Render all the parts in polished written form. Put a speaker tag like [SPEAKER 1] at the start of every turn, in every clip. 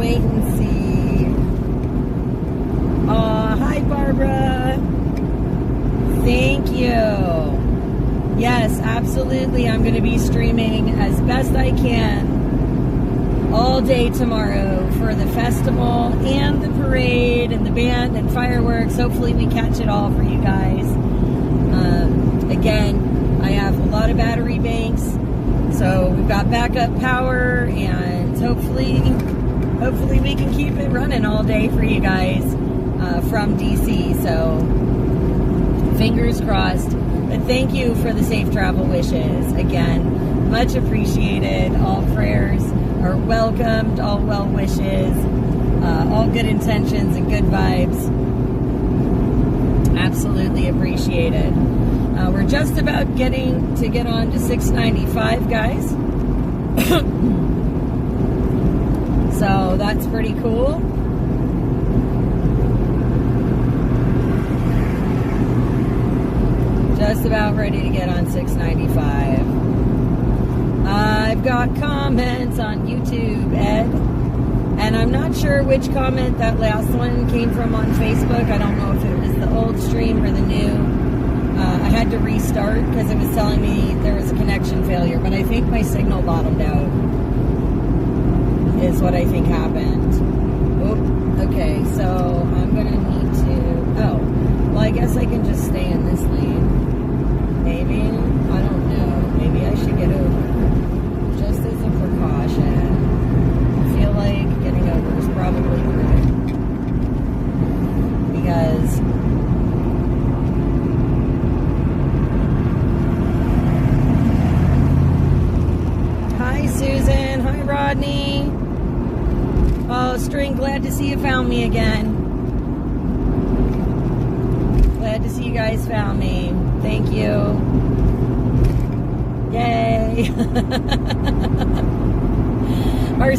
[SPEAKER 1] wait and see. Hi, Barbara. Thank you. Yes, absolutely. I'm going to be streaming as best I can all day tomorrow for the festival and the parade and the band and fireworks. Hopefully we catch it all for you guys. Again, I have a lot of battery banks, so we've got backup power, and hopefully we can keep it running all day for you guys from DC. So fingers crossed. But thank you for the safe travel wishes. Again, much appreciated. All prayers are welcomed, all well wishes, all good intentions and good vibes. Absolutely appreciated. We're just about getting to get on to 695, guys. So that's pretty cool. Just about ready to get on 695. I've got comments on YouTube, Ed, and I'm not sure which comment that last one came from on Facebook. I don't know if it was the old stream or the new. I had to restart because it was telling me there was a connection failure, but I think my signal bottomed out is what I think happened. Oh, okay, so I'm going to need to... Oh, well, I guess I can just stay in this lane. Maybe, I don't know, maybe I should get over, just as a precaution. I feel like getting over is probably prudent, because hi Susan, hi Rodney. Oh, String, glad to see you found me again. Glad to see you guys found me. Thank you. Yay. Our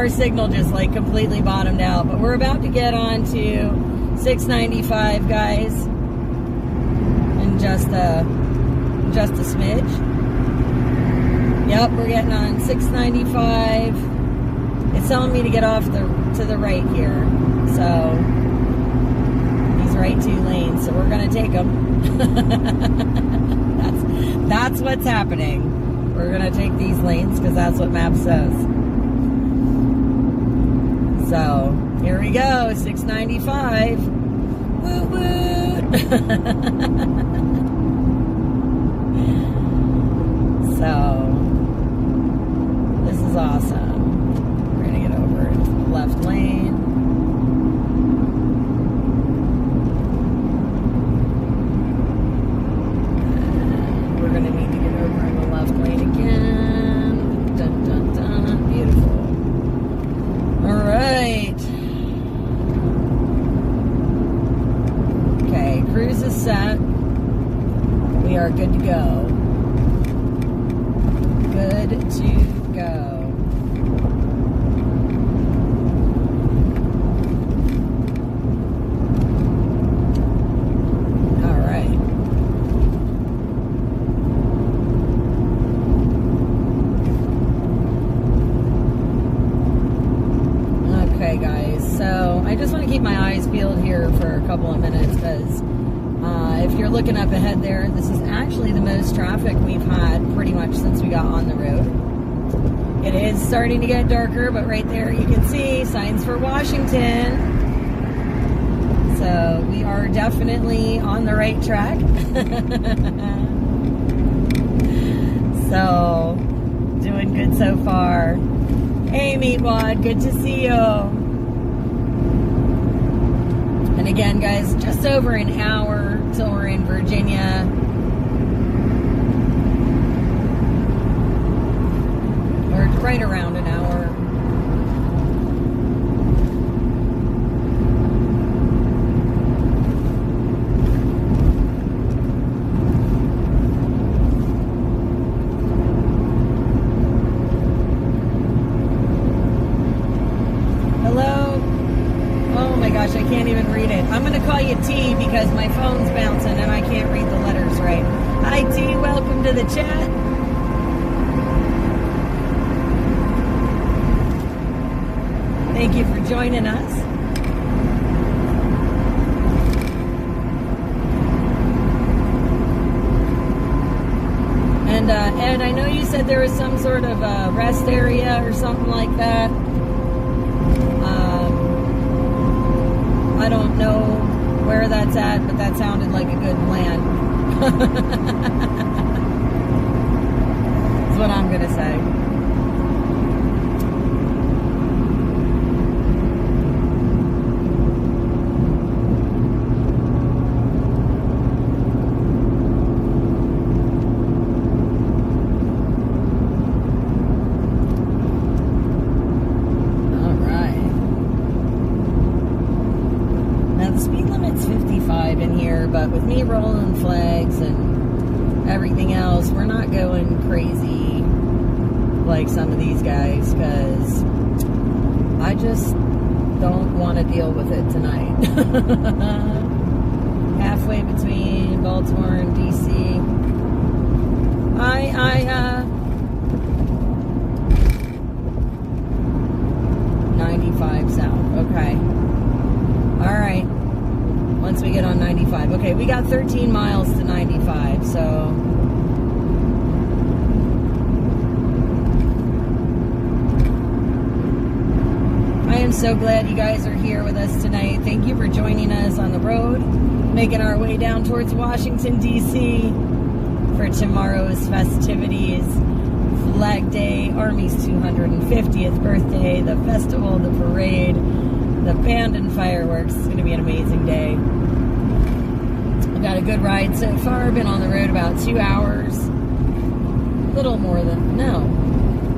[SPEAKER 1] signal just like completely bottomed out, but we're about to get on to 695, guys. In just a smidge. Yep, we're getting on 695. It's telling me to get off to the right here. So these right two lanes, so we're gonna take them. That's what's happening. We're gonna take these lanes because that's what map says. So here we go, 695. Woo woo. So this is awesome. We're gonna get over into the left lane. Set. We are good to go. Good to go. All right. Okay, guys. So I just want to keep my eyes peeled here for a couple of minutes because if you're looking up ahead there, this is actually the most traffic we've had pretty much since we got on the road. It is starting to get darker, but right there you can see signs for Washington. So we are definitely on the right track. So doing good so far. Hey Meatwad, good to see you. And again, guys, just over an hour till we're in Virginia. Or right around an hour. I can't even read it. I'm going to call you T because my phone's bouncing and I can't read the letters right. Hi T, welcome to the chat. Thank you for joining us. And Ed, I know you said there was some sort of rest area or something like that. I don't know where that's at, but that sounded like a good plan. That's what I'm gonna say. But with me rolling flags and everything else, we're not going crazy like some of these guys, because I just don't want to deal with it tonight. Halfway between Baltimore and D.C. 95 south. Okay. All right. Once we get on 95. Okay, we got 13 miles to 95, so I am so glad you guys are here with us tonight. Thank you for joining us on the road, making our way down towards Washington, D.C. for tomorrow's festivities. Flag Day, Army's 250th birthday, the festival, the parade, the band and fireworks. It's going to be an amazing day. I've got a good ride so far. Been on the road about 2 hours. A little more than, no,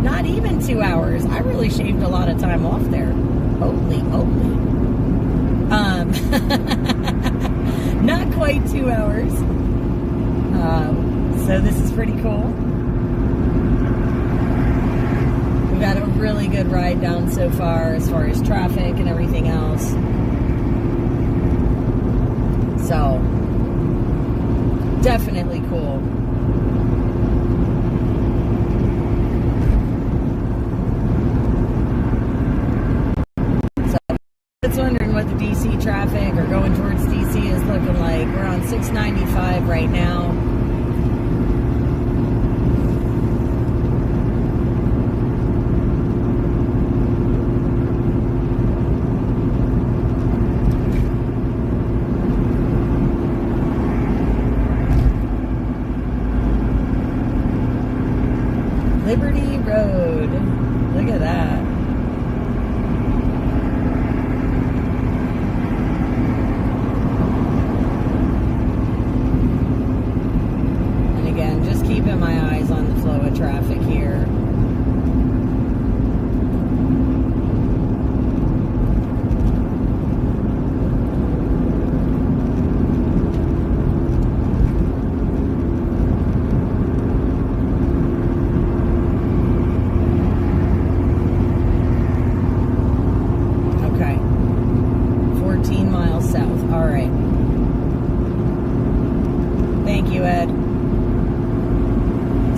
[SPEAKER 1] not even 2 hours. I really shaved a lot of time off there. Holy. Not quite 2 hours. So this is pretty cool. We've got a really good ride down so far as traffic and everything else. So, definitely cool. So, it's wondering what the DC traffic or going towards DC is looking like. We're on 695 right now. Liberty Road. Look at that. And again, just keeping my eyes on the flow of traffic here.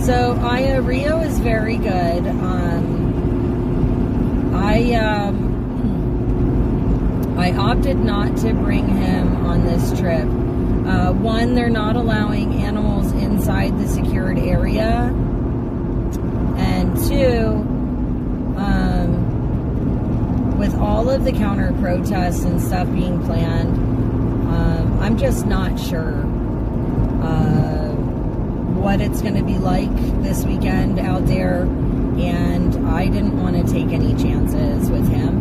[SPEAKER 1] So Rio is very good. I opted not to bring him on this trip. One, they're not allowing animals inside the secured area, and two, with all of the counter protests and stuff being planned, I'm just not sure what it's going to be like this weekend out there, and I didn't want to take any chances with him.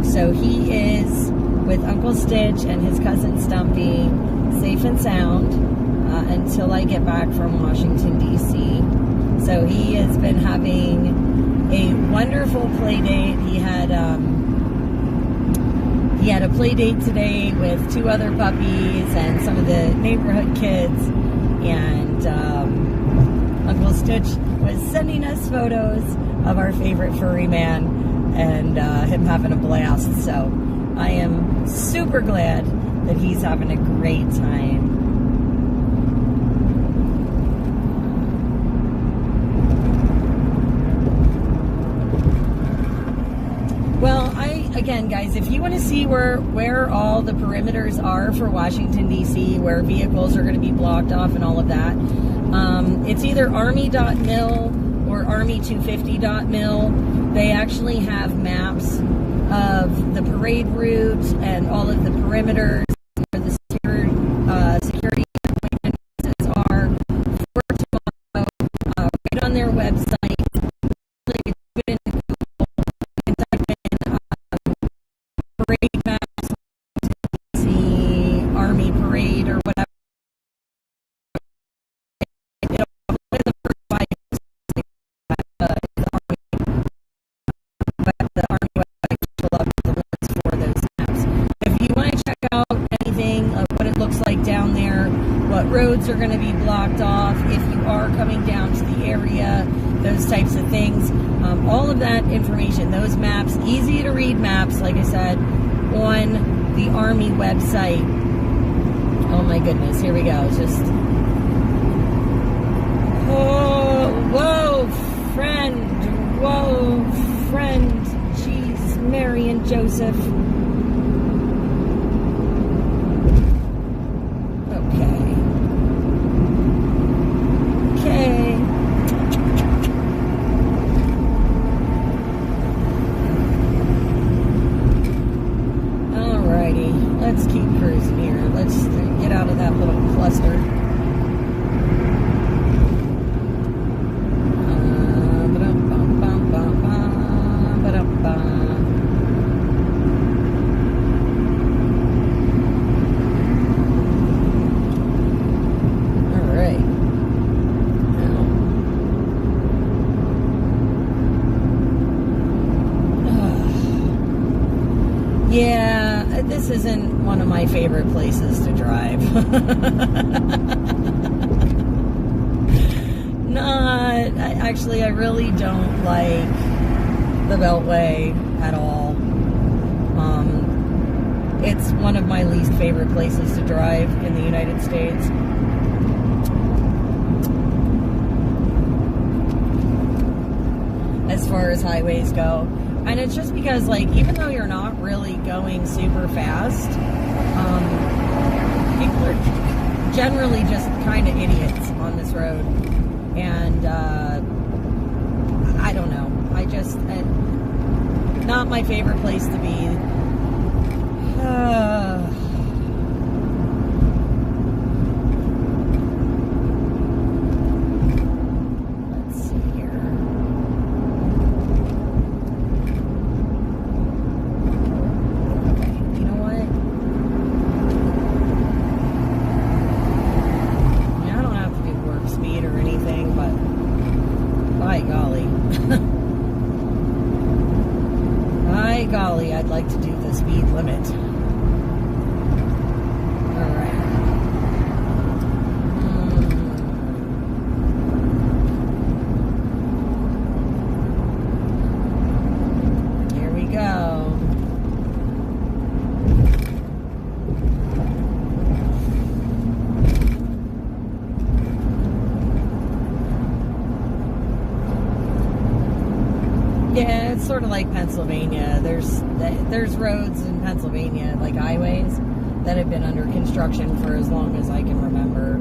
[SPEAKER 1] So he is with Uncle Stitch and his cousin Stumpy, safe and sound, until I get back from Washington, D.C. So he has been having a wonderful play date. He had a play date today with 2 other puppies and some of the neighborhood kids. And Uncle Stitch was sending us photos of our favorite furry man and him having a blast. So I am super glad that he's having a great time. again, guys, if you want to see where all the perimeters are for Washington, D.C., where vehicles are going to be blocked off and all of that, it's either army.mil or army250.mil. They actually have maps of the parade route and all of the perimeters where the security clearances are for tomorrow, right on their website. Parade maps, see Army parade or whatever. It'll play the first five, the Army website will up the list for those maps. If you want to check out anything of what it looks like down there, what roads are going to be blocked off, if you are coming down to the area, those types of things, all of that information, those maps, easy to read maps, like I said, on the Army website. Oh my goodness, here we go. Just, oh, whoa, friend, jeez, Mary and Joseph. Okay. Alrighty, let's keep cruising here. Let's get out of that little cluster. Yeah, this isn't one of my favorite places to drive. Actually, I really don't like the Beltway at all. It's one of my least favorite places to drive in the United States. As far as highways go. And it's just because, like, even though you're not really going super fast, people are generally just kind of idiots on this road. And, I don't know. Not my favorite place to be. Golly, I'd like to do the speed limit. All right. Here we go. Yeah, it's sort of like Pennsylvania. There's roads in Pennsylvania, like highways, that have been under construction for as long as I can remember.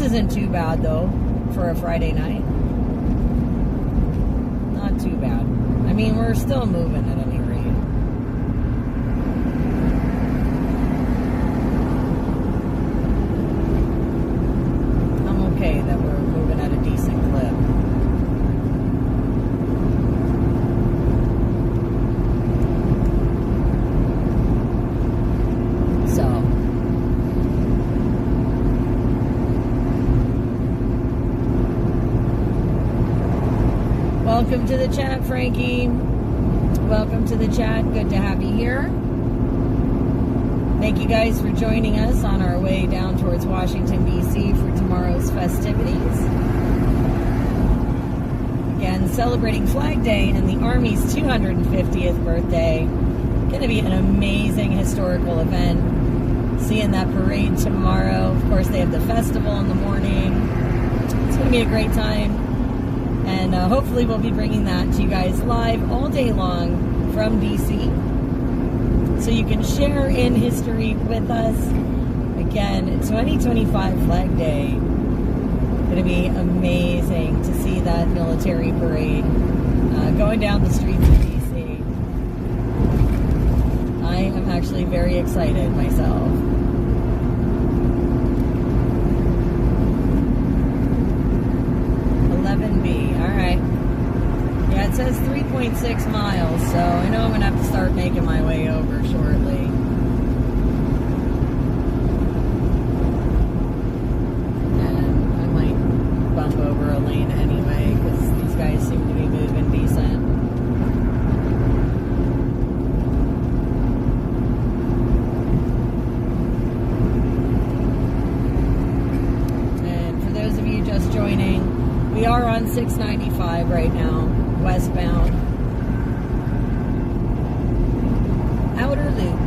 [SPEAKER 1] Isn't too bad though for a Friday night. Not too bad. I mean, we're still moving at any rate. I'm okay that we're moving at a decent clip. So, welcome to the chat, Frankie. Welcome to the chat. Good to have you here. Thank you guys for joining us on our way down towards Washington, D.C. for tomorrow's festivities. Again, celebrating Flag Day and the Army's 250th birthday. Going to be an amazing historical event. Seeing that parade tomorrow. Of course, they have the festival in the morning. It's going to be a great time. And hopefully we'll be bringing that to you guys live all day long from D.C. so you can share in history with us. Again, 2025 Flag Day. Going to be amazing to see that military parade going down the streets of D.C. I am actually very excited myself. Alright. Yeah, it says 3.6 miles, so I know I'm going to have to start making my way over shortly. And I might bump over a lane anyway, because these guys seem to be moving decent. And for those of you just joining, we are on 695 right now, westbound. Outer loop.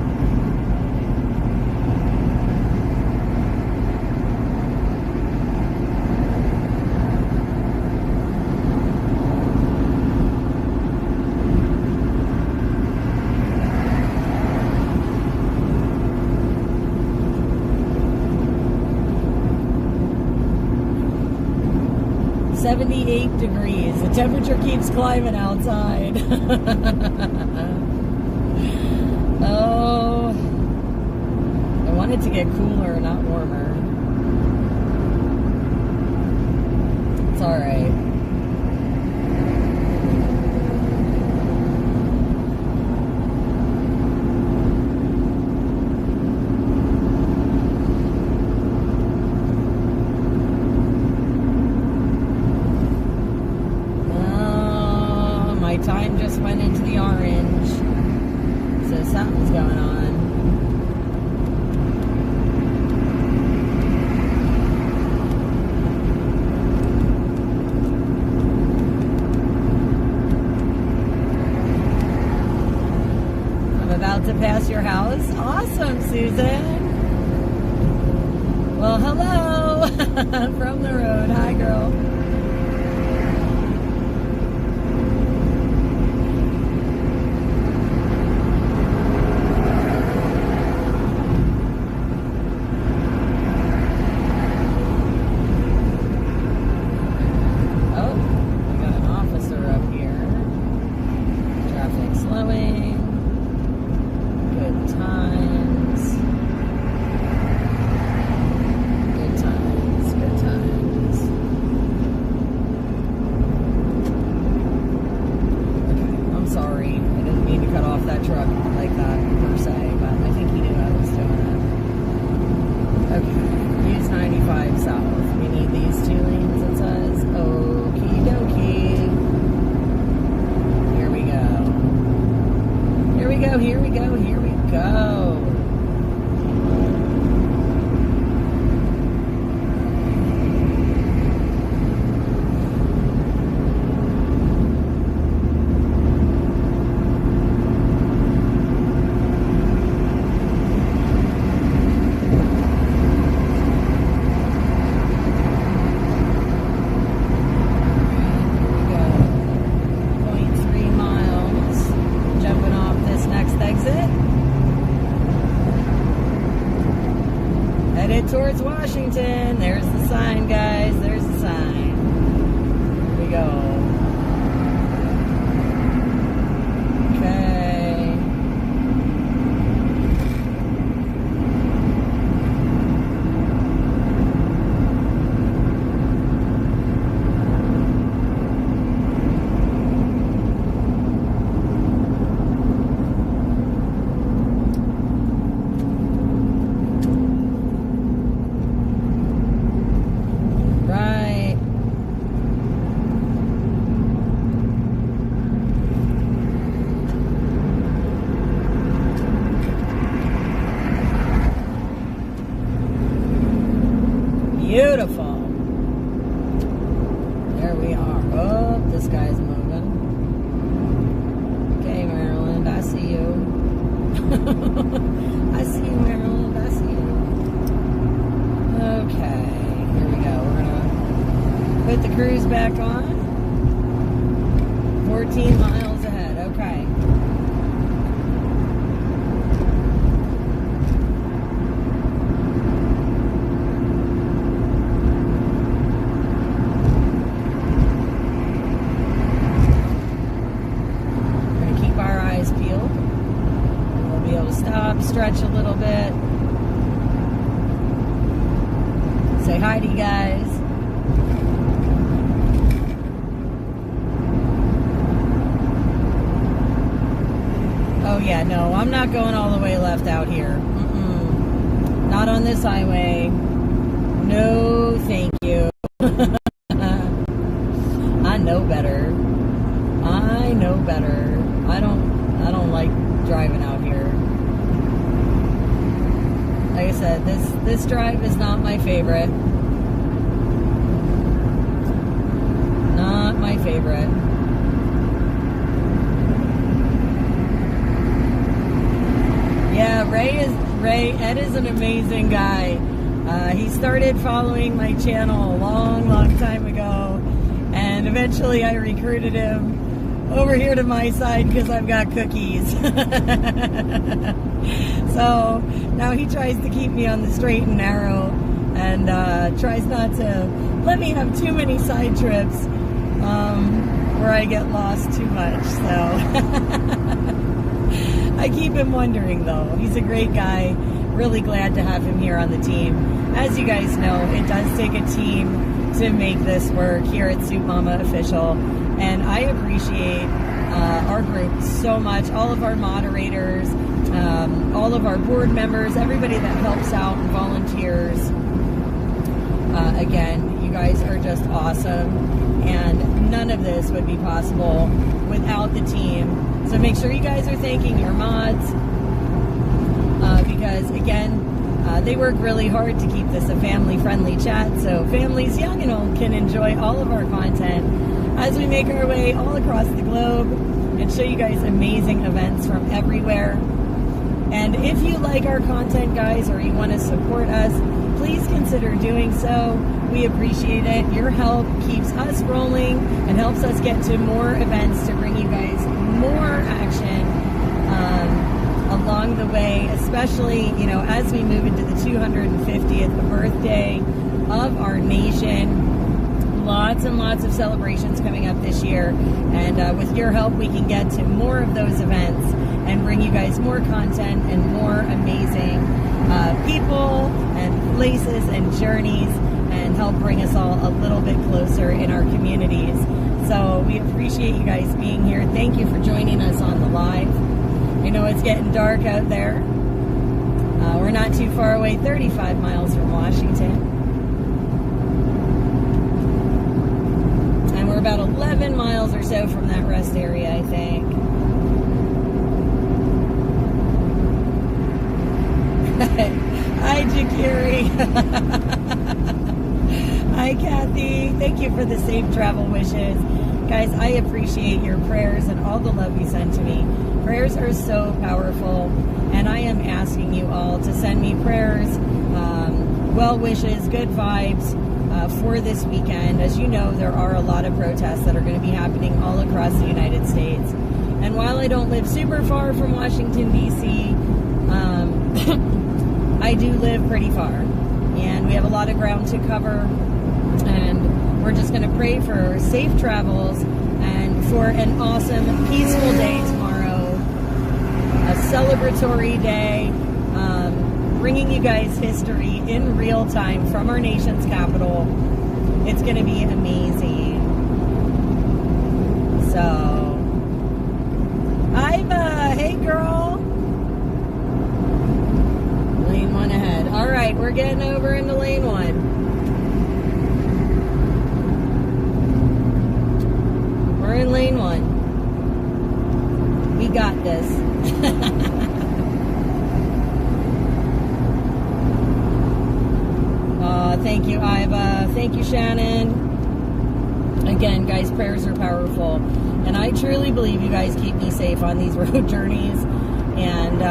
[SPEAKER 1] .8 degrees. The temperature keeps climbing outside. Oh, I want it to get cooler, not warmer. It's all right. Time just went into the orange, so something's going on. I'm about to pass your house. Awesome, Susan. Well, hello from the road. Hi, girl. I see you, Maryland. I see you. Okay, here we go. We're gonna put the cruise back on. 14 miles ahead. Okay. Stretch a little bit. Say hi to you guys. Oh yeah, no, I'm not going all the way left out here. Not on this highway. No, thank you. I know better. I know better. I don't like driving out here. Like I said, this drive is not my favorite. Not my favorite. Yeah, Ed is an amazing guy. He started following my channel a long time ago, and eventually I recruited him over here to my side because I've got cookies. So now he tries to keep me on the straight and narrow, and tries not to let me have too many side trips where I get lost too much. So I keep him wondering, though. He's a great guy. Really glad to have him here on the team. As you guys know, it does take a team to make this work here at Soup Mama Official, and I appreciate our group so much. All of our moderators, all of our board members, everybody that helps out and volunteers. Again, you guys are just awesome, and none of this would be possible without the team. So make sure you guys are thanking your mods, because again, they work really hard to keep this a family-friendly chat, so families young and old can enjoy all of our content as we make our way all across the globe and show you guys amazing events from everywhere. And if you like our content, guys, or you want to support us, please consider doing so. We appreciate it. Your help keeps us rolling and helps us get to more events to bring you guys more action along the way, especially, you know, as we move into the 250th birthday of our nation. Lots and lots of celebrations coming up this year, and with your help we can get to more of those events and bring you guys more content and more amazing people and places and journeys, and help bring us all a little bit closer in our communities. So we appreciate you guys being here. Thank you for joining us on the live. I know it's getting dark out there. We're not too far away, 35 miles from Washington. We're about 11 miles or so from that rest area, I think. Hi, Jakiri. Hi, Kathy. Thank you for the safe travel wishes. Guys, I appreciate your prayers and all the love you send to me. Prayers are so powerful, and I am asking you all to send me prayers, well wishes, good vibes, for this weekend. As you know, there are a lot of protests that are going to be happening all across the United States. And while I don't live super far from Washington, D.C., I do live pretty far. And we have a lot of ground to cover. And we're just going to pray for safe travels and for an awesome, peaceful day tomorrow. A celebratory day. Bringing you guys history in real time from our nation's capital. It's going to be amazing. So, Iva, hey girl. Lane 1 ahead. All right, we're getting over into lane 1. We're in lane 1. We got this. Thank you, Iva. Thank you, Shannon. Again, guys, prayers are powerful. And I truly believe you guys keep me safe on these road journeys. And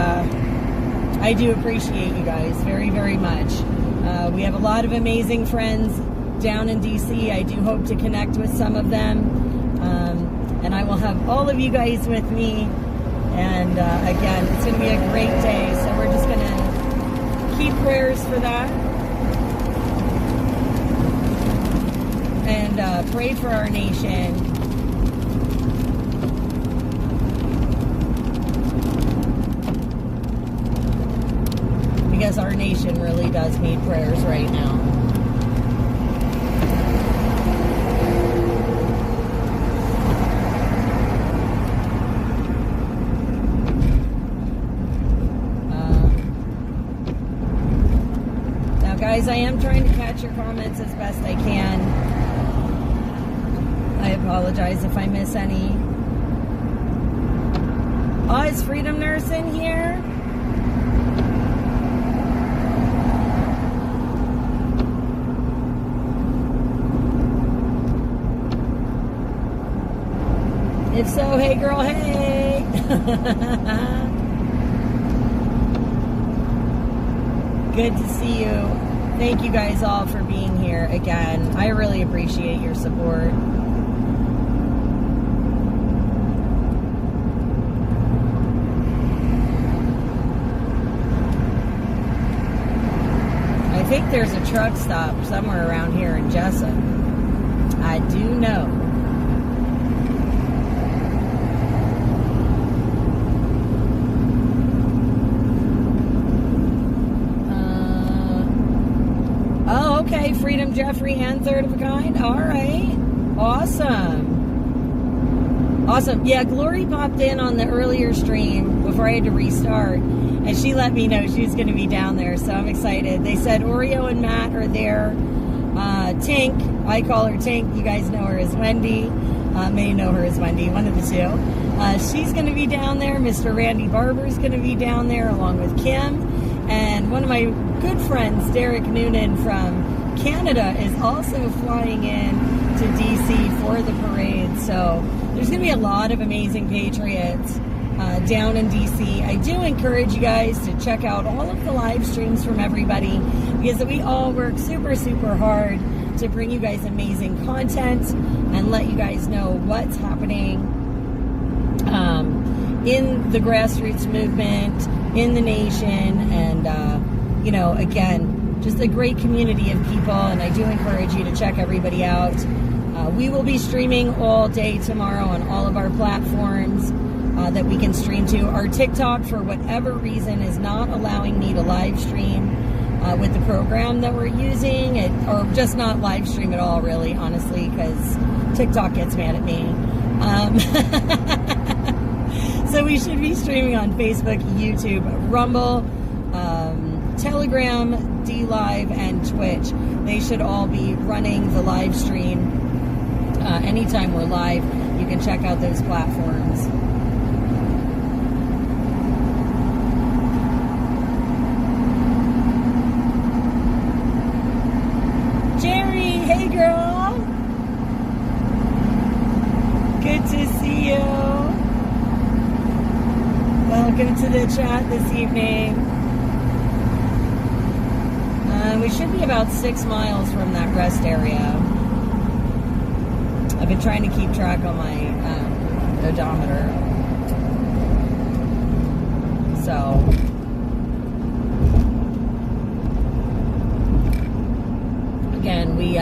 [SPEAKER 1] I do appreciate you guys very, very much. We have a lot of amazing friends down in DC. I do hope to connect with some of them. And I will have all of you guys with me. And again, it's going to be a great day. So we're just going to keep prayers for that. And pray for our nation. Because our nation really does need prayers right now. Now, guys, I am trying to catch your comments as best I can. I apologize if I miss any. Oh, is Freedom Nurse in here? If so, hey girl, hey! Good to see you. Thank you guys all for being here again. I really appreciate your support. I think there's a truck stop somewhere around here in Jessup. I do know. Okay, Freedom Jeffrey and Third of a Kind. All right. Awesome. Awesome. Yeah, Glory popped in on the earlier stream before I had to restart, and she let me know she was going to be down there, so I'm excited. They said Oreo and Matt are there. Tink, I call her Tink. You guys know her as Wendy. May know her as Wendy, one of the two. She's going to be down there. Mr. Randy Barber's going to be down there along with Kim. And one of my good friends, Derek Noonan from Canada, is also flying in to DC for the parade. So there's going to be a lot of amazing Patriots down in DC. I do encourage you guys to check out all of the live streams from everybody, because we all work super, super hard to bring you guys amazing content and let you guys know what's happening in the grassroots movement, in the nation, and you know, again, just a great community of people. And I do encourage you to check everybody out. We will be streaming all day tomorrow on all of our platforms that we can stream to. Our TikTok, for whatever reason, is not allowing me to live stream with the program that we're using, or just not live stream at all, really, honestly, because TikTok gets mad at me. So we should be streaming on Facebook, YouTube, Rumble, Telegram, DLive, and Twitch. They should all be running the live stream anytime we're live. You can check out those platforms. Jerry, hey girl. Good to see you. Welcome to the chat this evening. We should be about 6 miles from that rest area. I've been trying to keep track on my odometer. So, again, we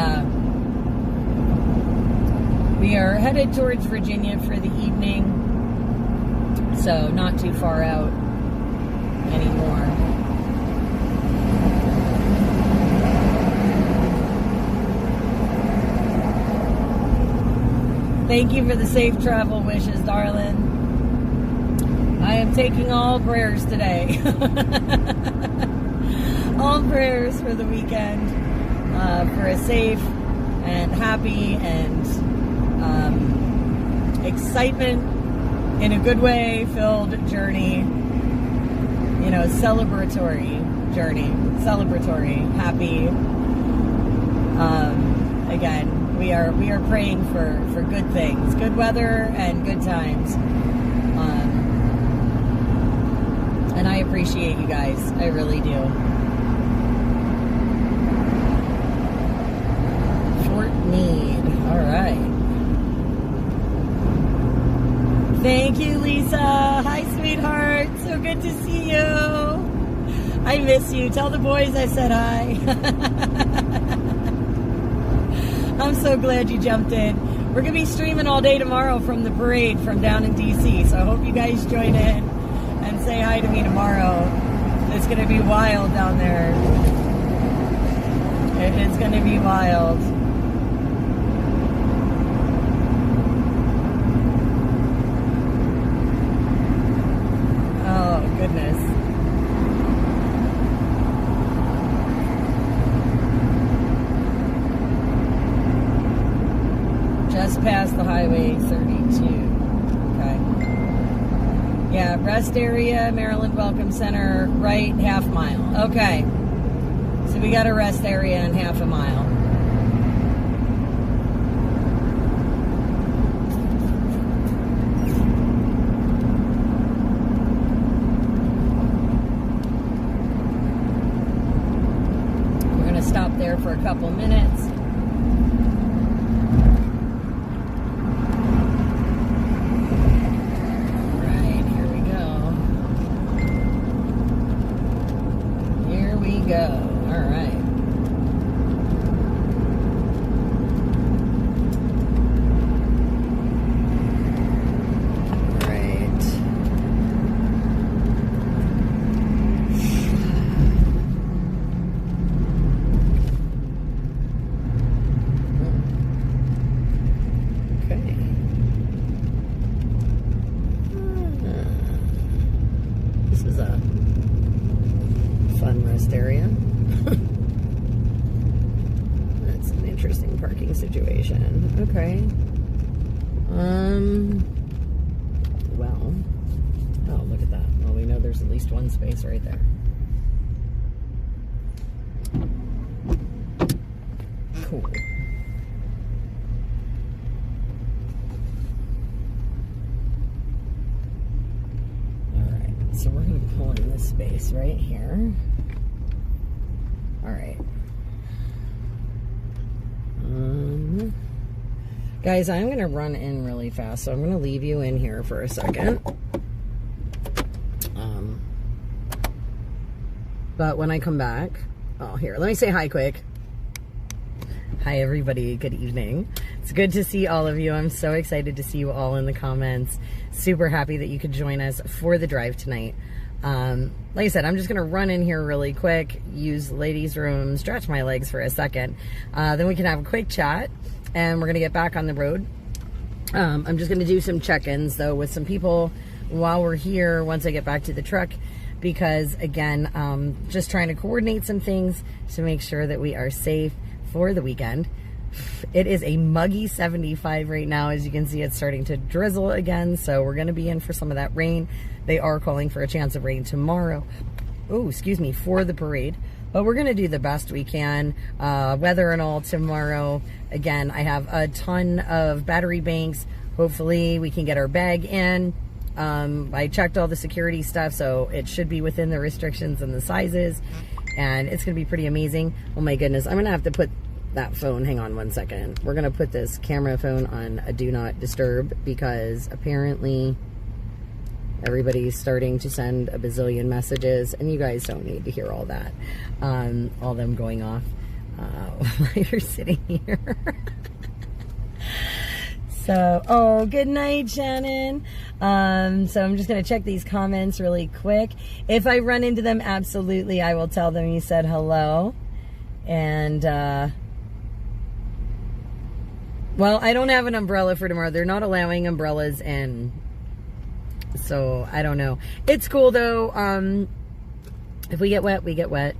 [SPEAKER 1] are headed towards Virginia for the evening. So, not too far out anymore. Thank you for the safe travel wishes, darling. I am taking all prayers today. All prayers for the weekend, for a safe and happy and excitement in a good way filled journey. You know, celebratory journey. Celebratory, happy. Again, we are praying for good things, good weather and good times. And I appreciate you guys. I really do. Fort Meade. All right. Thank you, Lisa. Hi, sweetheart. So good to see you. I miss you. Tell the boys I said hi. I'm so glad you jumped in. We're going to be streaming all day tomorrow from the parade from down in D.C. So I hope you guys join in and say hi to me tomorrow. It's going to be wild down there. It is going to be wild. Oh, goodness. Just past the Highway 32. Okay. Yeah, rest area, Maryland Welcome Center, right, half mile. Okay. So we got a rest area in half a mile. We're going to stop there for a couple minutes. Go. All right. Right. Okay. This is a fun rest area. That's an interesting parking situation. Okay. Well. Oh, look at that. Well, we know there's at least one space right there. Cool. Alright, so we're going to pull in this space right here. Alright. Guys, I'm going to run in really fast, so I'm going to leave you in here for a second. But when I come back... Oh, here, let me say hi quick. Hi, everybody. Good evening. It's good to see all of you. I'm so excited to see you all in the comments. Super happy that you could join us for the drive tonight. Like I said, I'm just going to run in here really quick, use the ladies' room, stretch my legs for a second. Then we can have a quick chat, and we're going to get back on the road. I'm just going to do some check-ins, though, with some people while we're here once I get back to the truck, because, again, just trying to coordinate some things to make sure that we are safe for the weekend. It is a muggy 75 right now. As you can see, it's starting to drizzle again, so we're going to be in for some of that rain. They are calling for a chance of rain tomorrow. Oh, excuse me, for the parade. But we're going to do the best we can. Weather and all tomorrow. Again, I have a ton of battery banks. Hopefully we can get our bag in. I checked all the security stuff, so it should be within the restrictions and the sizes. And it's going to be pretty amazing. Oh my goodness, I'm going to have to put that phone, hang on one second. We're going to put this camera phone on a do not disturb, because apparently everybody's starting to send a bazillion messages, and you guys don't need to hear all that. All them going off while you're sitting here. So, oh, good night, Shannon. So I'm just going to check these comments really quick. If I run into them, absolutely, I will tell them you said hello. And, well, I don't have an umbrella for tomorrow. They're not allowing umbrellas in. So, I don't know. It's cool, though. If we get wet, we get wet.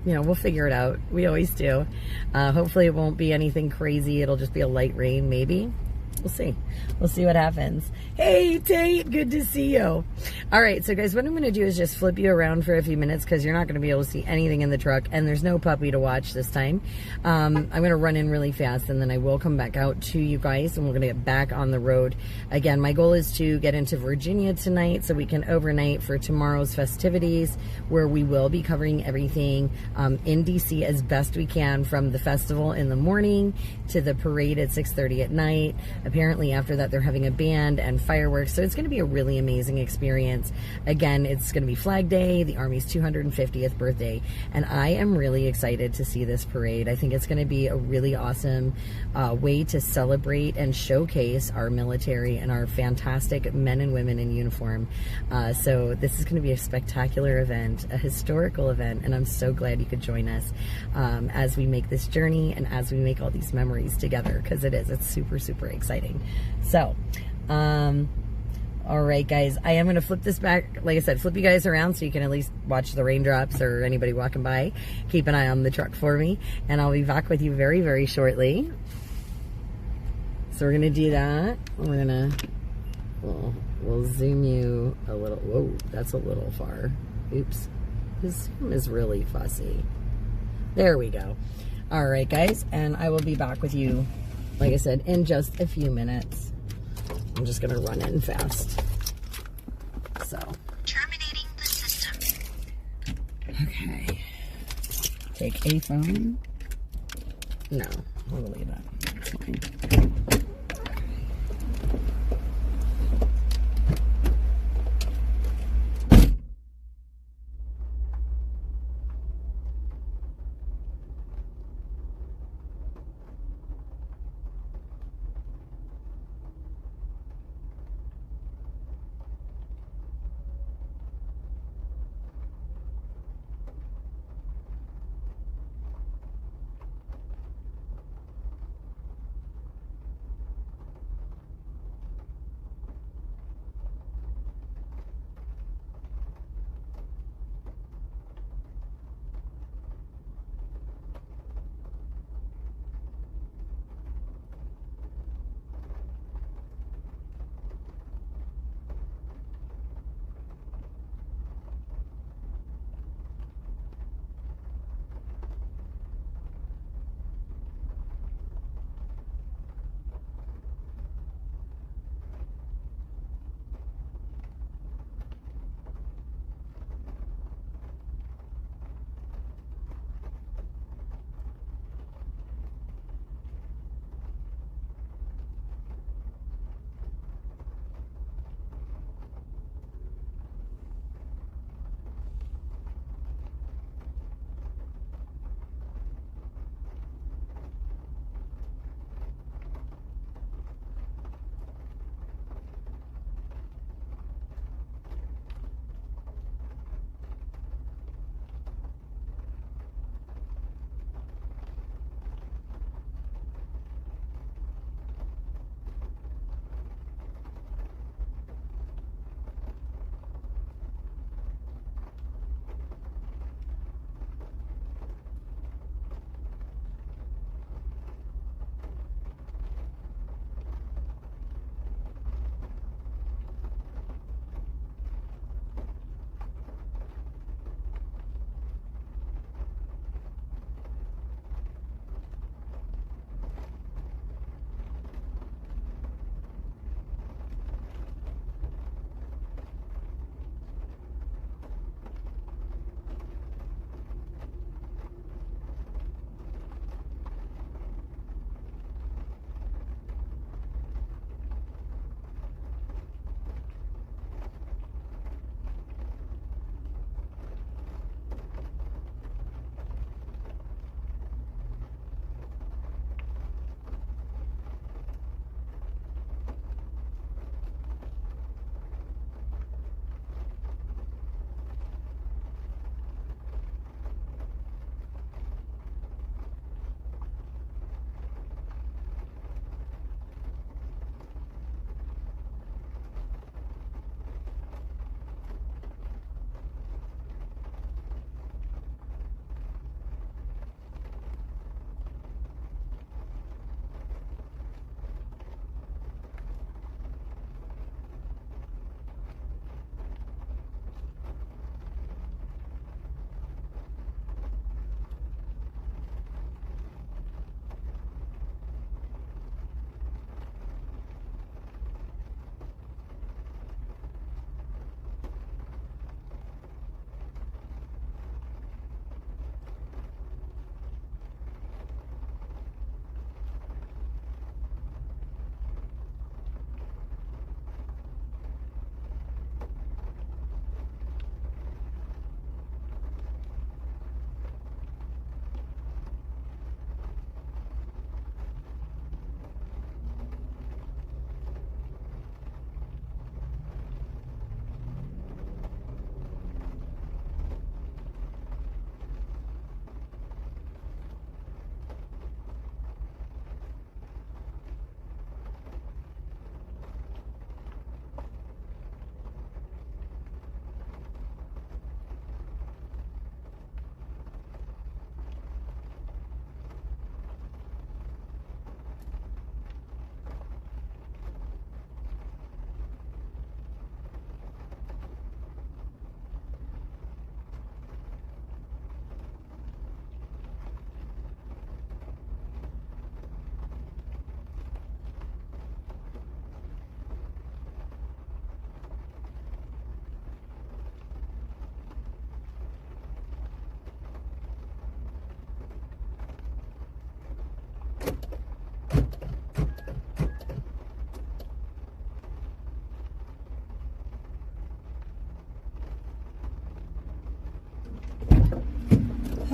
[SPEAKER 1] You know, we'll figure it out. We always do. Hopefully it won't be anything crazy. It'll just be a light rain, maybe. We'll see. We'll see what happens. Hey, Tate, good to see you. All right, so guys, what I'm going to do is just flip you around for a few minutes because you're not going to be able to see anything in the truck, and there's no puppy to watch this time. I'm going to run in really fast, and then I will come back out to you guys, and we're going to get back on the road. Again, my goal is to get into Virginia tonight so we can overnight for tomorrow's festivities, where we will be covering everything in DC as best we can, from the festival in the morning to the parade at 6:30 at night. Apparently after that they're having a band and fireworks, so it's going to be a really amazing experience. Again, it's going to be Flag Day, the Army's 250th birthday, and I am really excited to see this parade. I think it's going to be a really awesome way to celebrate and showcase our military and our fantastic men and women in uniform. So this is going to be a spectacular event, a historical event, and I'm so glad you could join us as we make this journey and as we make all these memories together, because it's super, super exciting. So, all right, guys, I am going to flip this back. Like I said, flip you guys around so you can at least watch the raindrops or anybody walking by. Keep an eye on the truck for me, and I'll be back with you very, very shortly. So we're going to do that. We're going to, we'll zoom you a little. Whoa, that's a little far. Oops. This zoom is really fussy. There we go. All right, guys, and I will be back with you, like I said, in just a few minutes. I'm just gonna run in fast. So. Terminating the system. Okay. Take a phone. No, we'll leave that. That's fine.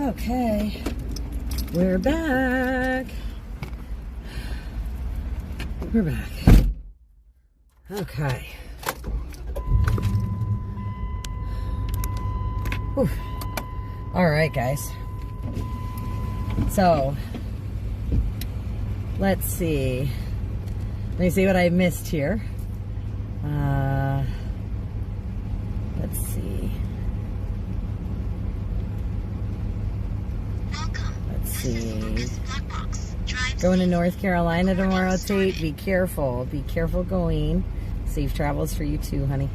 [SPEAKER 1] Okay, we're back. We're back. Okay. Whew. All right, guys. So, let's see. Let me see what I missed here. Let's see. Let's see. Going to North Carolina tomorrow, Tate. Be careful. Be careful going. Safe travels for you too, honey.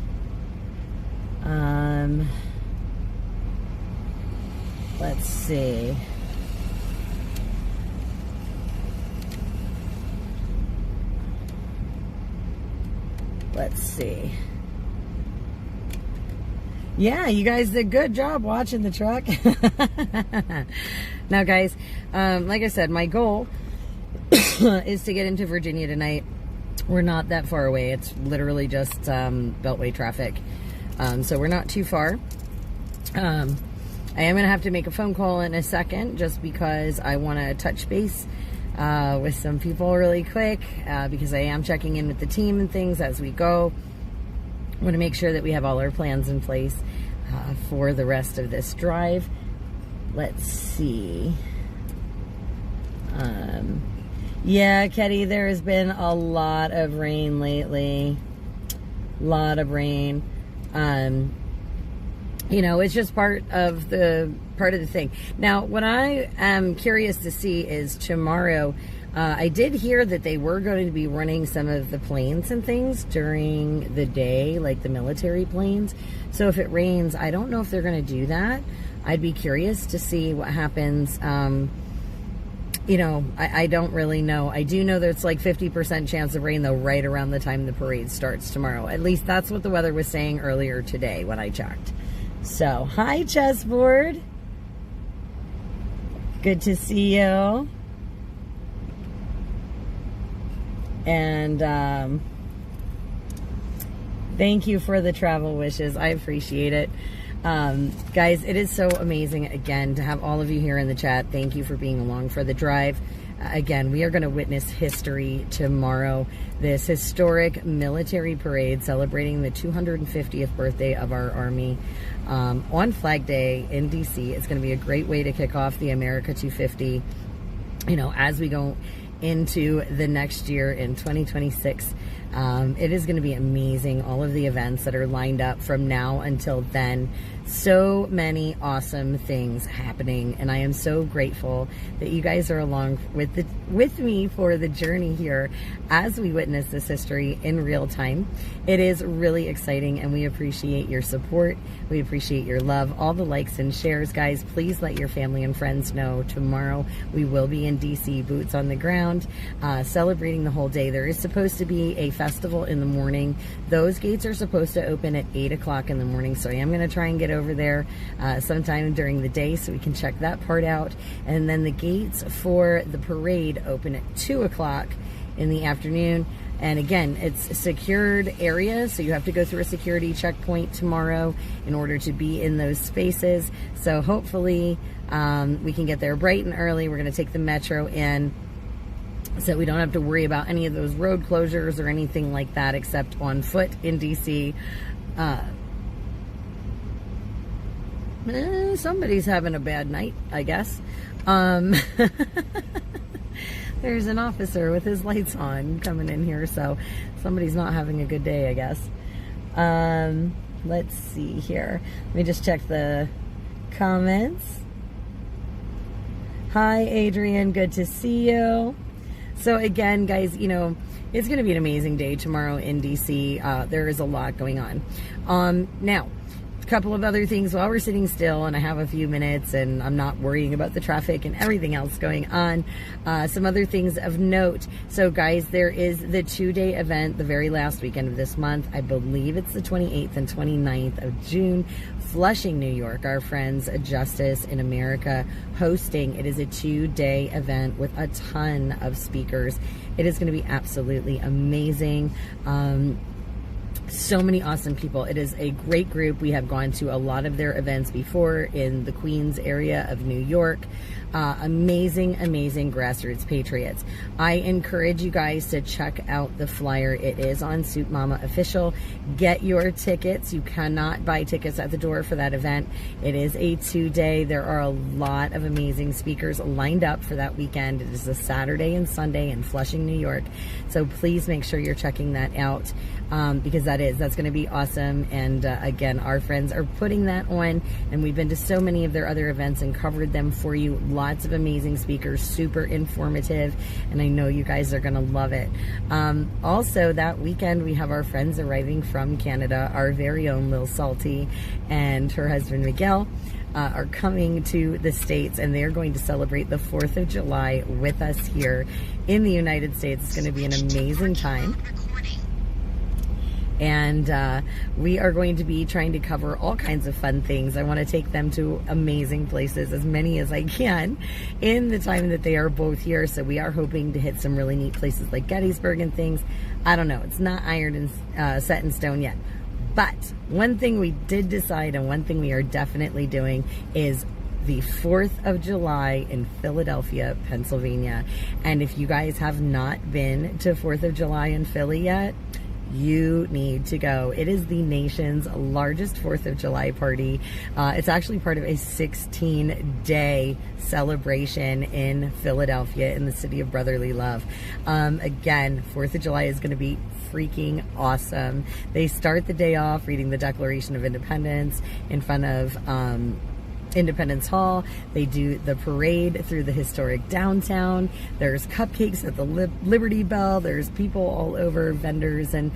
[SPEAKER 1] Let's see. Let's see. Yeah, you guys did a good job watching the truck. Now, guys, like I said, my goal is to get into Virginia tonight. We're not that far away. It's literally just beltway traffic. So we're not too far. I am going to have to make a phone call in a second just because I want to touch base with some people really quick because I am checking in with the team and things as we go. I want to make sure that we have all our plans in place for the rest of this drive. Let's see. Yeah, Ketty, there has been a lot of rain lately. Lot of rain. You know, it's just part of the thing. Now, what I am curious to see is tomorrow. I did hear that they were going to be running some of the planes and things during the day, like the military planes. So if it rains, I don't know if they're going to do that. I'd be curious to see what happens. You know, I don't really know. I do know there's like 50% chance of rain, though, right around the time the parade starts tomorrow. At least that's what the weather was saying earlier today when I checked. So, hi, Chessboard. Good to see you. And thank you for the travel wishes. I appreciate it. Guys, it is so amazing, again, to have all of you here in the chat. Thank you for being along for the drive. Again, we are going to witness history tomorrow. This historic military parade celebrating the 250th birthday of our Army on Flag Day in D.C. It's going to be a great way to kick off the America 250, you know, as we go into the next year in 2026. It is going to be amazing, all of the events that are lined up from now until then. So many awesome things happening, and I am so grateful that you guys are along with me for the journey here as we witness this history in real time. It is really exciting, and we appreciate your support. We appreciate your love, all the likes and shares. Guys, please let your family and friends know tomorrow we will be in DC, boots on the ground, celebrating the whole day. There is supposed to be a festival in the morning. Those gates are supposed to open at 8 o'clock in the morning, so I am going to try and get over there sometime during the day so we can check that part out. And then the gates for the parade open at 2 o'clock in the afternoon. And again, it's a secured area, so you have to go through a security checkpoint tomorrow in order to be in those spaces. So hopefully we can get there bright and early. We're going to take the metro in, so we don't have to worry about any of those road closures or anything like that, except on foot in DC. Somebody's having a bad night, I guess. There's an officer with his lights on coming in here, so somebody's not having a good day, I guess. Let's see here. Let me just check the comments. Hi, Adrian. Good to see you. So again, guys, you know, it's going to be an amazing day tomorrow in DC. There is a lot going on. Now, a couple of other things while we're sitting still and I have a few minutes and I'm not worrying about the traffic and everything else going on. Some other things of note. So guys, there is the 2-day event the very last weekend of this month. I believe it's the 28th and 29th of June. Flushing, New York, our friends Justice in America hosting. It is a 2-day event with a ton of speakers. It is going to be absolutely amazing. So many awesome people. It is a great group. We have gone to a lot of their events before in the Queens area of New York. Amazing grassroots patriots. I encourage you guys to check out the flyer. It is on Soup Mama Official. Get your tickets. You cannot buy tickets at the door for that event. It is a 2-day. There are a lot of amazing speakers lined up for that weekend. It is a Saturday and Sunday in Flushing, New York. So please make sure you're checking that out. Because that's going to be awesome. And again, our friends are putting that on, and we've been to so many of their other events and covered them for you. Lots of amazing speakers, super informative, and I know you guys are going to love it. Also, that weekend we have our friends arriving from Canada. Our very own Lil Salty and her husband Miguel are coming to the States, and they're going to celebrate the 4th of July with us here in the United States. It's going to be an amazing time. And we are going to be trying to cover all kinds of fun things. I want to take them to amazing places, as many as I can, in the time that they are both here. So we are hoping to hit some really neat places like Gettysburg and things. I don't know. It's not ironed and set in stone yet. But one thing we did decide, and one thing we are definitely doing, is the 4th of July in Philadelphia, Pennsylvania. And if you guys have not been to 4th of July in Philly yet, you need to go. It is the nation's largest 4th of July party. It's actually part of a 16-day celebration in Philadelphia in the city of brotherly love. Again, 4th of July is going to be freaking awesome. They start the day off reading the Declaration of Independence in front of Independence Hall. They do the parade through the historic downtown. There's cupcakes at the Liberty Bell. There's people all over, vendors and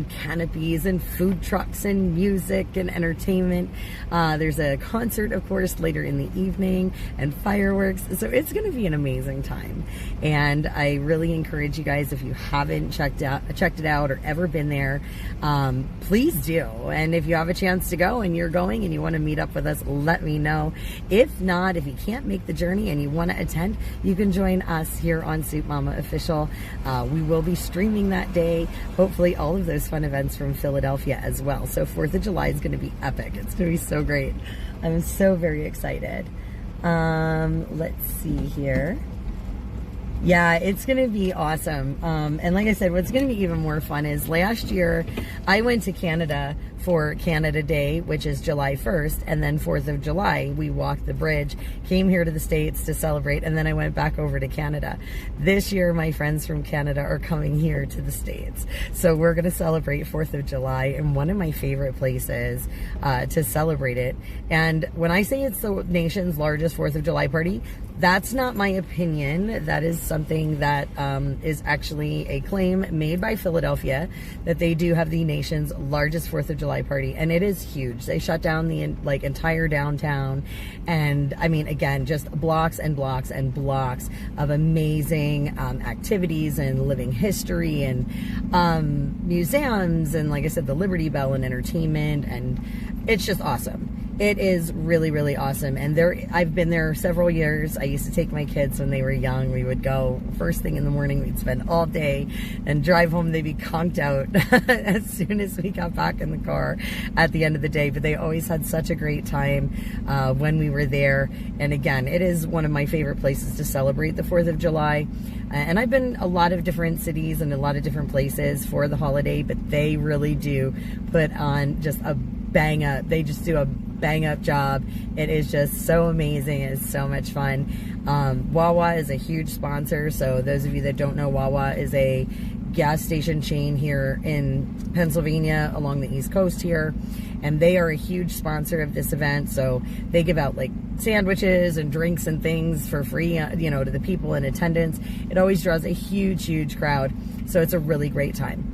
[SPEAKER 1] canopies and food trucks and music and entertainment. There's a concert, of course, later in the evening, and fireworks. So it's going to be an amazing time. And I really encourage you guys, if you haven't checked it out or ever been there, please do. And if you have a chance to go and you're going and you want to meet up with us, let me know. If not, if you can't make the journey and you want to attend, you can join us here on Soup Mama Official. We will be streaming that day, hopefully all of those fun events from Philadelphia as well. So 4th of July is going to be epic. It's going to be so great. I'm so very excited. Let's see here. Yeah, it's going to be awesome. And like I said, what's going to be even more fun is last year I went to Canada for Canada Day, which is July 1st, and then 4th of July, we walked the bridge, came here to the States to celebrate, and then I went back over to Canada. This year, my friends from Canada are coming here to the States. So we're going to celebrate 4th of July in one of my favorite places to celebrate it. And when I say it's the nation's largest 4th of July party, that's not my opinion. That is something that is actually a claim made by Philadelphia, that they do have the nation's largest 4th of July party, and it is huge. They shut down the entire downtown, and I mean, again, just blocks and blocks and blocks of amazing activities and living history and museums, and like I said, the Liberty Bell and entertainment, and it's just awesome. It is really, really awesome. And I've been there several years. I used to take my kids when they were young. We would go first thing in the morning. We'd spend all day and drive home. They'd be conked out as soon as we got back in the car at the end of the day. But they always had such a great time when we were there. And again, it is one of my favorite places to celebrate the 4th of July. And I've been a lot of different cities and a lot of different places for the holiday, but they really do put on just a bang up. They just do a bang up job. It is just so amazing. It's so much fun. Wawa is a huge sponsor. So those of you that don't know, Wawa is a gas station chain here in Pennsylvania along the East Coast here. And they are a huge sponsor of this event. So they give out like sandwiches and drinks and things for free, to the people in attendance. It always draws a huge, huge crowd. So it's a really great time.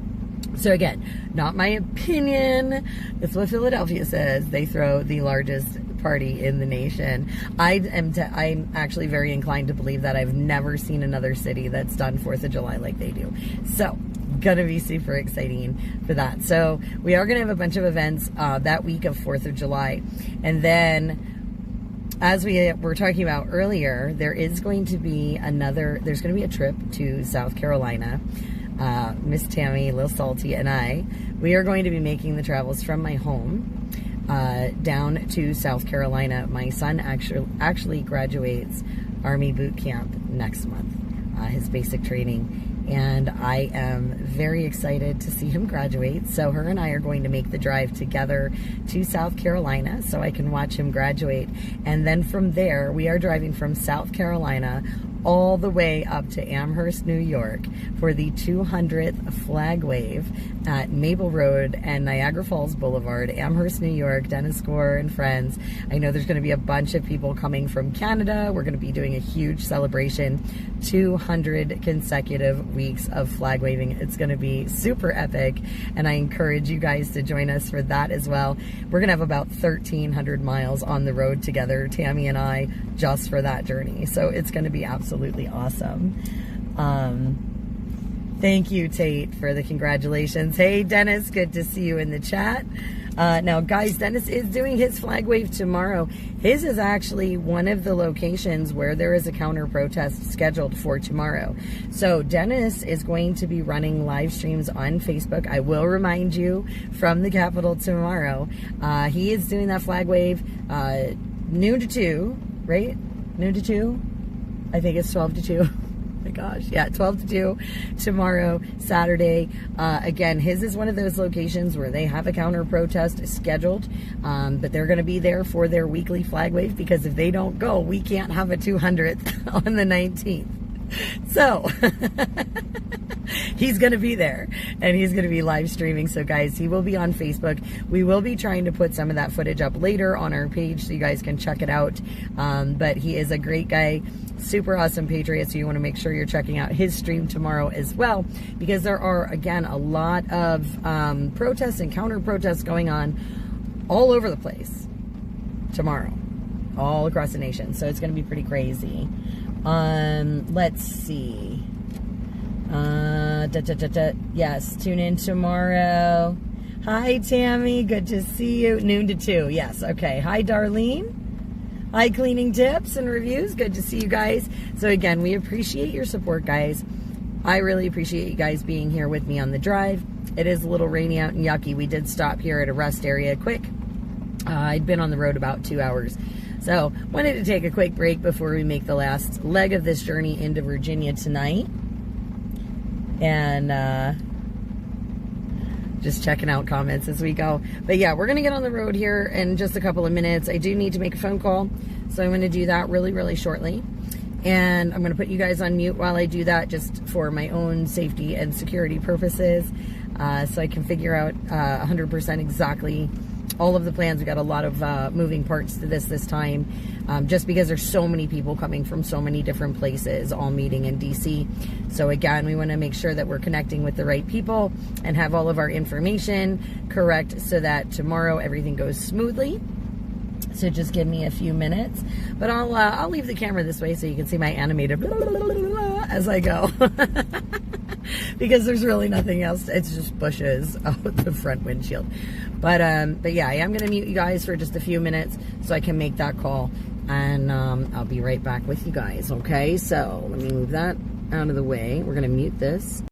[SPEAKER 1] So again, not my opinion. It's what Philadelphia says. They throw the largest party in the nation. I'm actually very inclined to believe that. I've never seen another city that's done 4th of July like they do. So gonna be super exciting for that. So we are gonna have a bunch of events that week of 4th of July. And then, as we were talking about earlier, there's going to be a trip to South Carolina. Miss Tammy, Lil Salty, and I, we are going to be making the travels from my home down to South Carolina. My son actually graduates Army boot camp next month, his basic training. And I am very excited to see him graduate. So her and I are going to make the drive together to South Carolina so I can watch him graduate. And then from there, we are driving from South Carolina all the way up to Amherst, New York for the 200th flag wave at Maple Road and Niagara Falls Boulevard, Amherst, New York. Dennis Gore and friends. I know there's going to be a bunch of people coming from Canada. We're going to be doing a huge celebration, 200 consecutive weeks of flag waving. It's going to be super epic, and I encourage you guys to join us for that as well. We're going to have about 1,300 miles on the road together, Tammy and I, just for that journey. So it's going to be absolutely awesome. Thank you, Tate, for the congratulations. Hey, Dennis, good to see you in the chat. Now, guys, Dennis is doing his flag wave tomorrow. His is actually one of the locations where there is a counter protest scheduled for tomorrow. So Dennis is going to be running live streams on Facebook. I will remind you, from the Capitol tomorrow. He is doing that flag wave noon to 2, right? Noon to 2? I think it's 12 to 2. Oh my gosh, yeah, 12 to 2 tomorrow, Saturday. Again, his is one of those locations where they have a counter protest scheduled, but they're going to be there for their weekly flag wave, because if they don't go, we can't have a 200th on the 19th. So he's going to be there, and he's going to be live streaming. So guys, he will be on Facebook. We will be trying to put some of that footage up later on our page so you guys can check it out. But he is a great guy, super awesome patriot. So you want to make sure you're checking out his stream tomorrow as well, because there are, again, a lot of protests and counter protests going on all over the place tomorrow, all across the nation. So it's going to be pretty crazy. Let's see. Yes, tune in tomorrow. Hi, Tammy. Good to see you. Noon to 2. Yes. Okay. Hi, Darlene. Hi, Cleaning Tips and Reviews. Good to see you guys. So again, we appreciate your support, guys. I really appreciate you guys being here with me on the drive. It is a little rainy out and yucky. We did stop here at a rest area quick. I'd been on the road about 2 hours. So, wanted to take a quick break before we make the last leg of this journey into Virginia tonight. And just checking out comments as we go. But yeah, we're going to get on the road here in just a couple of minutes. I do need to make a phone call, so I'm going to do that really, really shortly. And I'm going to put you guys on mute while I do that, just for my own safety and security purposes, so I can figure out 100% exactly all of the plans. We got a lot of moving parts to this time, just because there's so many people coming from so many different places, all meeting in DC. So again, we want to make sure that we're connecting with the right people and have all of our information correct, so that tomorrow everything goes smoothly. So just give me a few minutes, but I'll leave the camera this way so you can see my animated blah, blah, blah, blah, blah, as I go. Because there's really nothing else. It's just bushes out the front windshield. But yeah, I am going to mute you guys for just a few minutes so I can make that call. And I'll be right back with you guys, okay? So let me move that out of the way. We're going to mute this.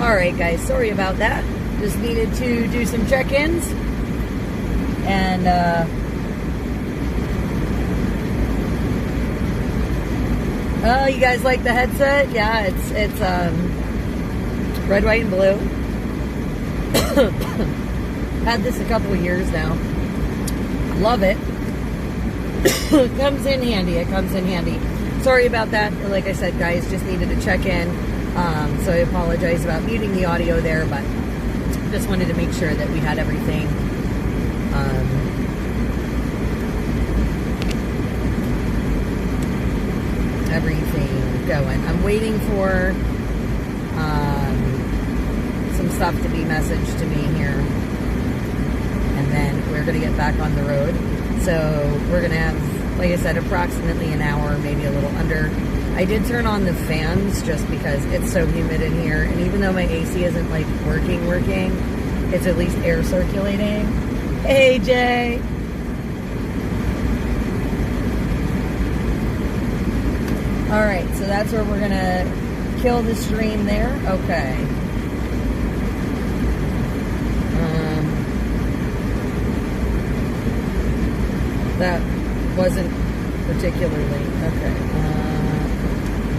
[SPEAKER 1] Alright guys, sorry about that. Just needed to do some check-ins. And oh, you guys like the headset? Yeah, it's red, white, and blue. Had this a couple of years now. Love it. It comes in handy. It comes in handy. Sorry about that. Like I said, guys, just needed to check in. So I apologize about muting the audio there, but just wanted to make sure that we had everything going. I'm waiting for some stuff to be messaged to me here, and then we're going to get back on the road. So we're going to have, like I said, approximately an hour, maybe a little under. I did turn on the fans just because it's so humid in here, and even though my AC isn't like working, it's at least air circulating. Hey Jay! Alright, so that's where we're gonna kill the stream there. Okay. That wasn't particularly, okay.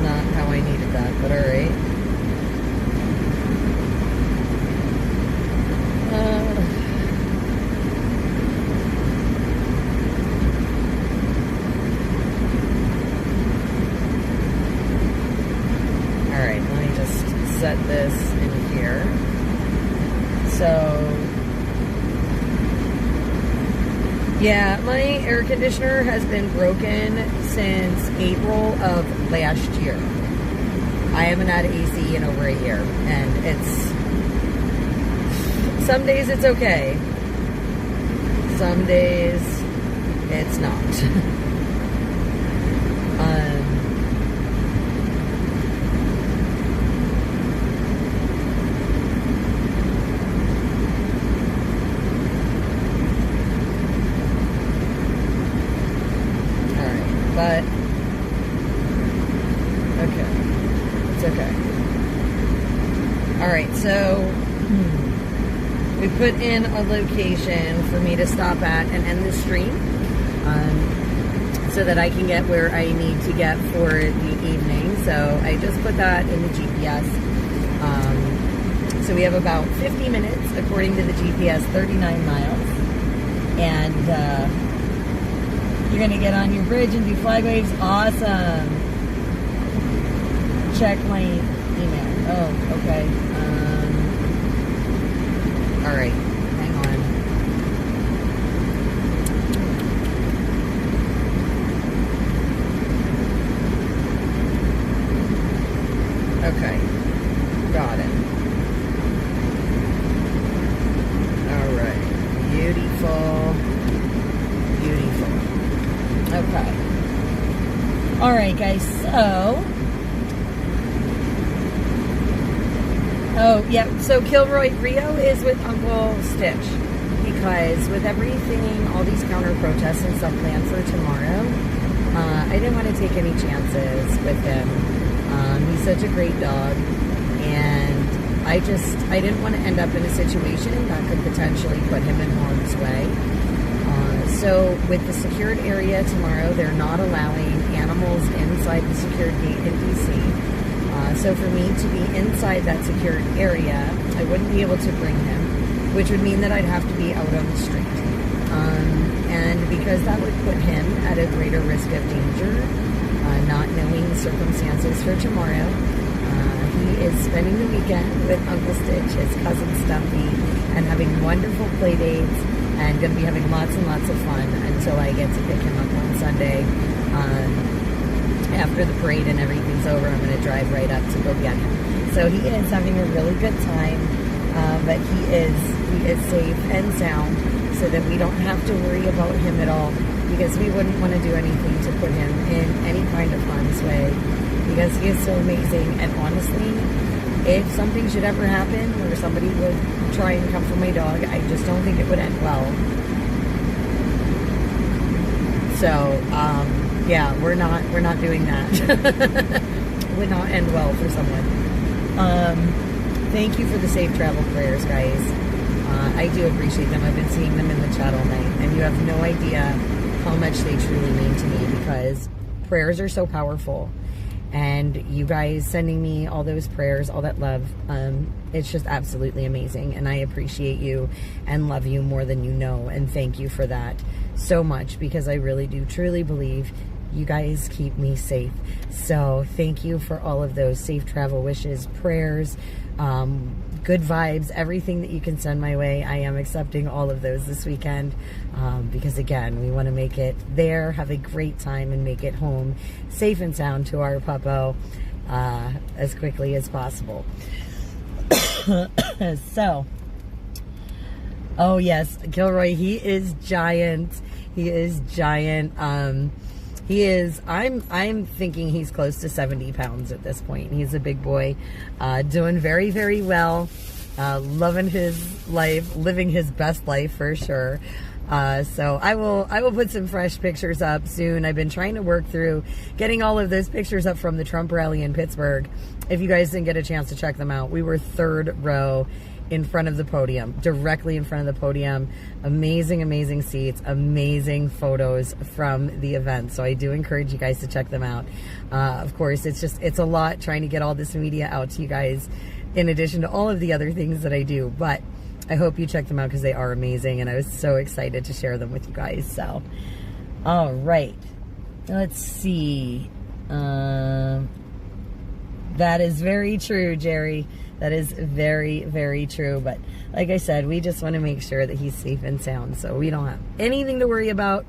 [SPEAKER 1] Not how I needed that, but alright. Alright, let me just set this in here. So, yeah, my air conditioner has been broken since April of last year. I haven't had AC in over a year, and some days it's okay. Some days it's not. But, okay, it's okay. Alright, so, we put in a location for me to stop at and end the stream, so that I can get where I need to get for the evening. So, I just put that in the GPS. So we have about 50 minutes, according to the GPS, 39 miles. And, you're going to get on your bridge and do flag waves? Awesome. Check my email. Oh, okay. Alright. Hang on. Okay. Got it. Alright. Beautiful. Beautiful. Okay. Alright guys, so so Kilroy Rio is with Uncle Stitch, because with everything, all these counter protests and stuff planned for tomorrow, I didn't want to take any chances with him. He's such a great dog, and I didn't want to end up in a situation that could potentially put him in harm's way. So with the secured area tomorrow, they're not allowing animals inside the secured gate in DC. So for me to be inside that secured area, I wouldn't be able to bring him, which would mean that I'd have to be out on the street. And because that would put him at a greater risk of danger, not knowing the circumstances for tomorrow, he is spending the weekend with Uncle Stitch, his cousin Stumpy, and having wonderful play dates, and going to be having lots and lots of fun until I get to pick him up on Sunday. After the parade and everything's over, I'm going to drive right up to go get him. So he is having a really good time, but he is safe and sound, so that we don't have to worry about him at all, because we wouldn't want to do anything to put him in any kind of harm's way, because he is so amazing. And honestly, if something should ever happen where somebody would try and come for my dog, I just don't think it would end well. So, yeah, we're not doing that. Would not end well for someone. thank you for the safe travel prayers, guys. I do appreciate them. I've been seeing them in the chat all night, and you have no idea how much they truly mean to me, because prayers are so powerful. And you guys sending me all those prayers, all that love, it's just absolutely amazing. And I appreciate you and love you more than you know. And thank you for that so much, because I really do truly believe you guys keep me safe. So thank you for all of those safe travel wishes, prayers, good vibes, everything that you can send my way. I am accepting all of those this weekend, because again, we want to make it there, have a great time, and make it home safe and sound to our puppo as quickly as possible. So, oh yes, Gilroy, he is giant. He is giant. He is, I'm thinking he's close to 70 pounds at this point. He's a big boy, doing very, very well, loving his life, living his best life for sure. So I will put some fresh pictures up soon. I've been trying to work through getting all of those pictures up from the Trump rally in Pittsburgh. If you guys didn't get a chance to check them out, we were third row in front of the podium, directly in front of the podium. Amazing, amazing seats, amazing photos from the event. So I do encourage you guys to check them out. Of course, it's a lot trying to get all this media out to you guys, in addition to all of the other things that I do. But I hope you check them out, because they are amazing, and I was so excited to share them with you guys. So, all right, let's see. That is very true, Jerry. That is very, very true. But like I said, we just want to make sure that he's safe and sound, so we don't have anything to worry about.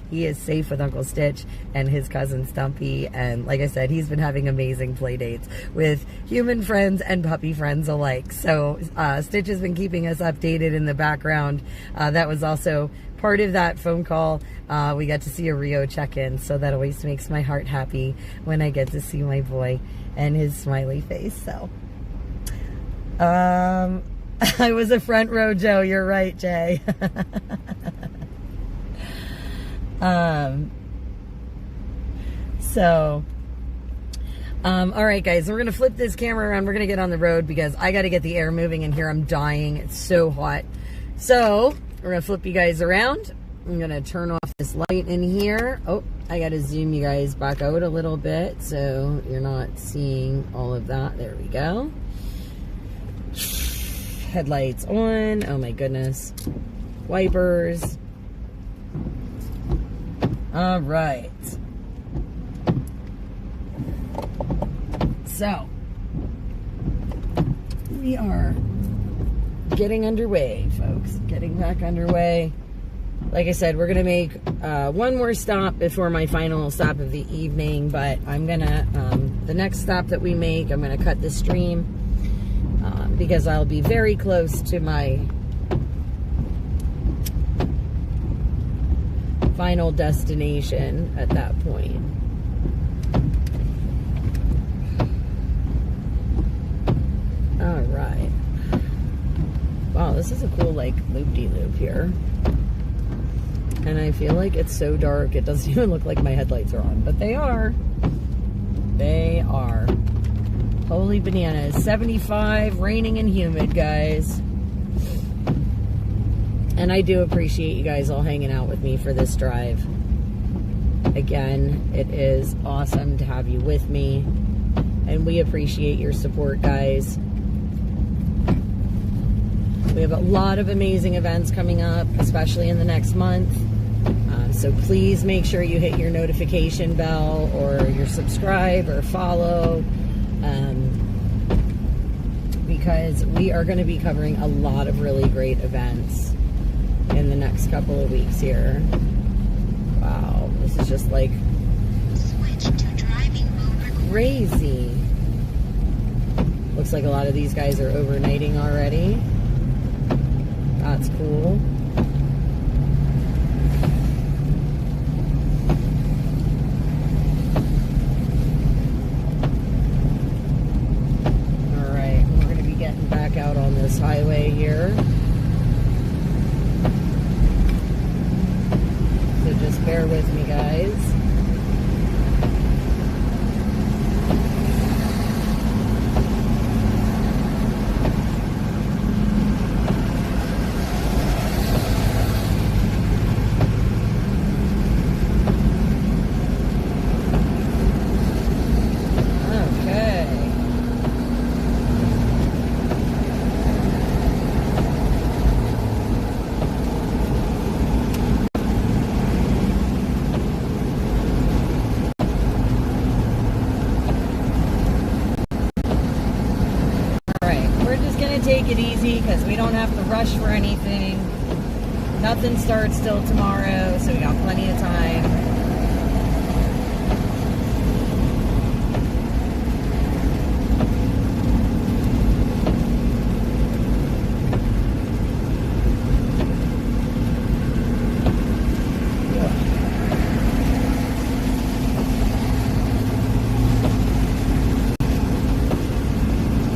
[SPEAKER 1] He is safe with Uncle Stitch and his cousin Stumpy. And like I said, he's been having amazing play dates with human friends and puppy friends alike. So Stitch has been keeping us updated in the background. That was also part of that phone call. We got to see a Rio check-in, so that always makes my heart happy when I get to see my boy and his smiley face. So I was a front row Joe. You're right, Jay. All right, guys, we're going to flip this camera around. We're going to get on the road, because I got to get the air moving in here. I'm dying. It's so hot. So we're going to flip you guys around. I'm going to turn off this light in here. Oh, I got to zoom you guys back out a little bit so you're not seeing all of that. There we go. Headlights on. Oh my goodness. Wipers. All right. So, we are getting underway, folks. Getting back underway. Like I said, we're going to make one more stop before my final stop of the evening, but I'm going to, the next stop that we make, I'm going to cut the stream, because I'll be very close to my final destination at that point. All right. Wow, this is a cool, like, loop-de-loop here. And I feel like it's so dark, it doesn't even look like my headlights are on. But they are. They are. Holy bananas. 75, raining and humid, guys. And I do appreciate you guys all hanging out with me for this drive. Again, it is awesome to have you with me. And we appreciate your support, guys. We have a lot of amazing events coming up, especially in the next month. So please make sure you hit your notification bell, or your subscribe or follow, because we are going to be covering a lot of really great events in the next couple of weeks here. Wow, this is just like switch to driving mode. Crazy. Looks like a lot of these guys are overnighting already. That's cool. All right, we're going to be getting back out on this highway here. So just bear with me, guys. we're just gonna take it easy because we don't have to rush for anything. Nothing starts till tomorrow, so we got plenty of time.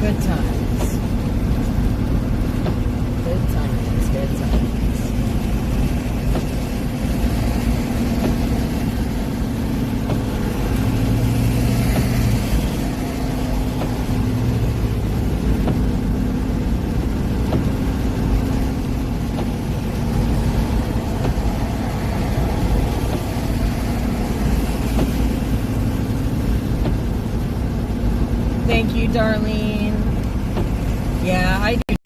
[SPEAKER 1] Good times. Good times. Good times. Thank you, Darlene. Yeah, I do